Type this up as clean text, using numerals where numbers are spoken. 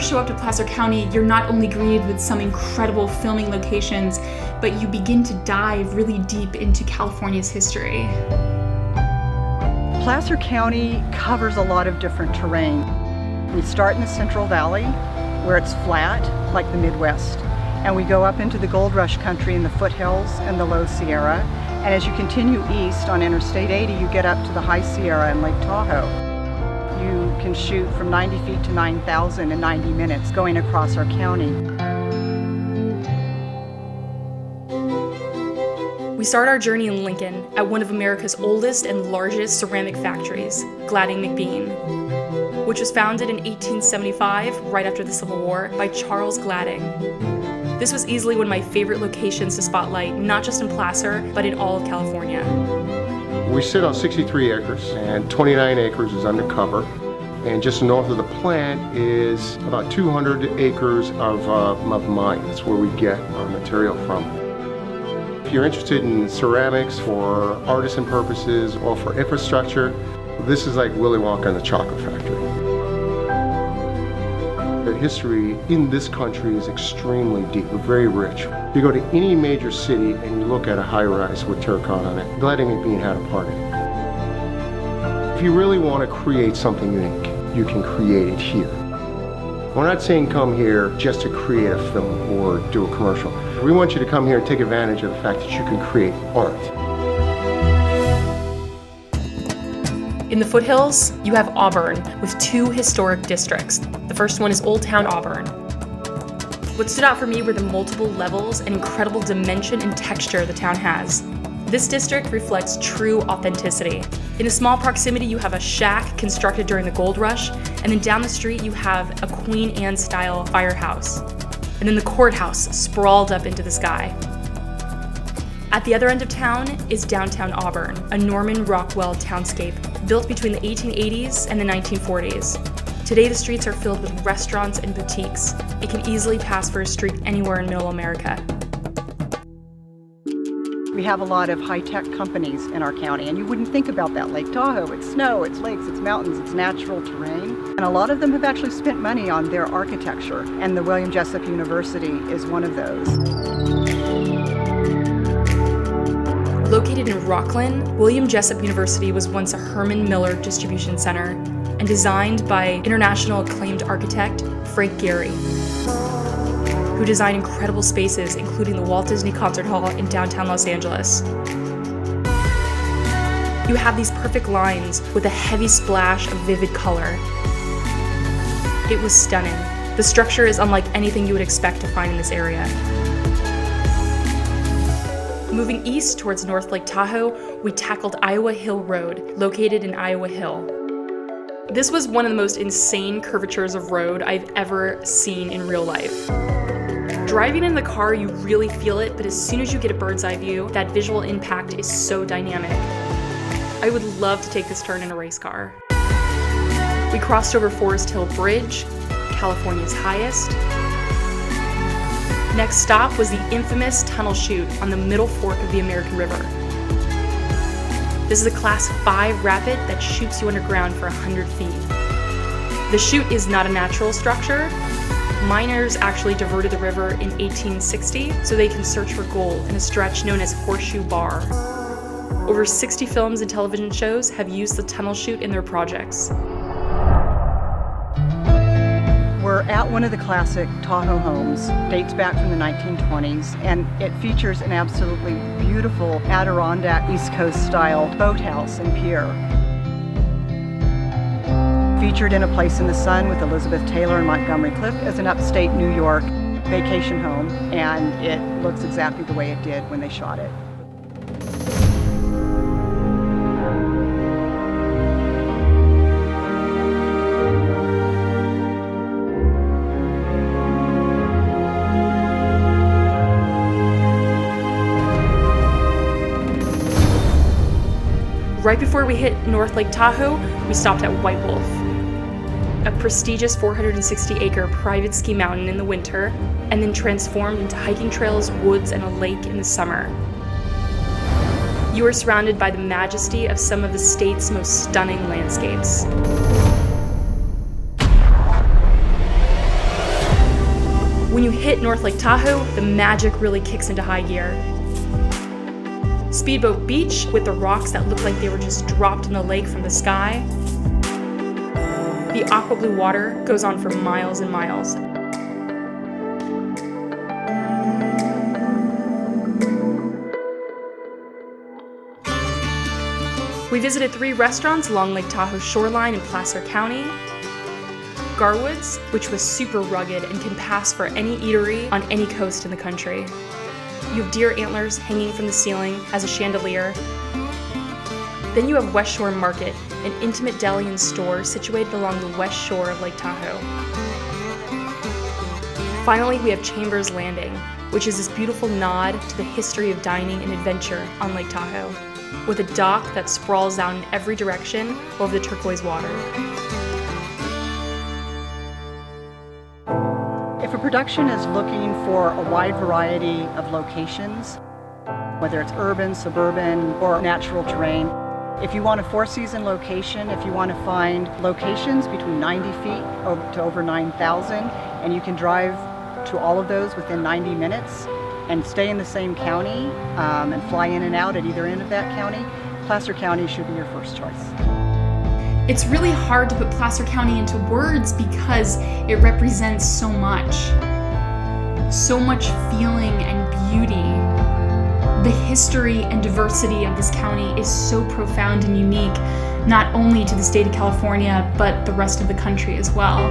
first show up to Placer County, you're not only greeted with some incredible filming locations, but you begin to dive really deep into California's history. Placer County covers a lot of different terrain. We start in the Central Valley, where it's flat, like the Midwest, and we go up into the Gold Rush country in the foothills and the Low Sierra, and as you continue east on Interstate 80, you get up to the High Sierra and Lake Tahoe. You can shoot from 90 feet to 9,000 in 90 minutes going across our county. We start our journey in Lincoln at one of America's oldest and largest ceramic factories, Gladding McBean, which was founded in 1875, right after the Civil War, by Charles Gladding. This was easily one of my favorite locations to spotlight, not just in Placer, but in all of California. We sit on 63 acres, and 29 acres is undercover. And just north of the plant is about 200 acres of mine. That's where we get our material from. If you're interested in ceramics for artisan purposes or for infrastructure, this is like Willy Wonka and the Chocolate Factory. The history in this country is extremely deep, very rich. You go to any major city and you look at a high-rise with terracotta on it, Gladding McBean had a part in it. If you really want to create something unique, you can create it here. We're not saying come here just to create a film or do a commercial. We want you to come here and take advantage of the fact that you can create art. In the foothills, you have Auburn with two historic districts. The first one is Old Town Auburn. What stood out for me were the multiple levels and incredible dimension and texture the town has. This district reflects true authenticity. In a small proximity, you have a shack constructed during the gold rush, and then down the street you have a Queen Anne style firehouse. And then the courthouse sprawled up into the sky. At the other end of town is downtown Auburn, a Norman Rockwell townscape built between the 1880s and the 1940s. Today the streets are filled with restaurants and boutiques. It can easily pass for a street anywhere in Middle America. We have a lot of high-tech companies in our county, and you wouldn't think about that. Lake Tahoe, it's snow, it's lakes, it's mountains, it's natural terrain. And a lot of them have actually spent money on their architecture, and the William Jessup University is one of those. Located in Rockland, William Jessup University was once a Herman Miller distribution center and designed by international acclaimed architect Frank Gehry, who designed incredible spaces, including the Walt Disney Concert Hall in downtown Los Angeles. You have these perfect lines with a heavy splash of vivid color. It was stunning. The structure is unlike anything you would expect to find in this area. Moving east towards North Lake Tahoe, we tackled Iowa Hill Road, located in Iowa Hill. This was one of the most insane curvatures of road I've ever seen in real life. Driving in the car, you really feel it, but as soon as you get a bird's eye view, that visual impact is so dynamic. I would love to take this turn in a race car. We crossed over Forest Hill Bridge, California's highest. Next stop was the infamous tunnel chute on the middle fork of the American River. This is a Class 5 rapid that shoots you underground for 100 feet. The chute is not a natural structure. Miners actually diverted the river in 1860 so they can search for gold in a stretch known as Horseshoe Bar. Over 60 films and television shows have used the tunnel chute in their projects. We're at one of the classic Tahoe homes, dates back from the 1920s, and it features an absolutely beautiful Adirondack East Coast style boathouse and pier. Featured in A Place in the Sun with Elizabeth Taylor and Montgomery Clift as an upstate New York vacation home, and it looks exactly the way it did when they shot it. Right before we hit North Lake Tahoe, we stopped at White Wolf, a prestigious 460-acre private ski mountain in the winter, and then transformed into hiking trails, woods, and a lake in the summer. You are surrounded by the majesty of some of the state's most stunning landscapes. When you hit North Lake Tahoe, the magic really kicks into high gear. Speedboat Beach, with the rocks that look like they were just dropped in the lake from the sky. The aqua blue water goes on for miles and miles. We visited 3 restaurants along Lake Tahoe's shoreline in Placer County. Garwood's, which was super rugged and can pass for any eatery on any coast in the country. You have deer antlers hanging from the ceiling as a chandelier. Then you have West Shore Market, an intimate deli and store situated along the west shore of Lake Tahoe. Finally, we have Chambers Landing, which is this beautiful nod to the history of dining and adventure on Lake Tahoe, with a dock that sprawls out in every direction over the turquoise water. If a production is looking for a wide variety of locations, whether it's urban, suburban, or natural terrain, if you want a 4-season location, if you want to find locations between 90 feet to over 9,000, and you can drive to all of those within 90 minutes and stay in the same county and fly in and out at either end of that county, Placer County should be your first choice. It's really hard to put Placer County into words because it represents so much feeling and beauty. The history and diversity of this county is so profound and unique, not only to the state of California, but the rest of the country as well.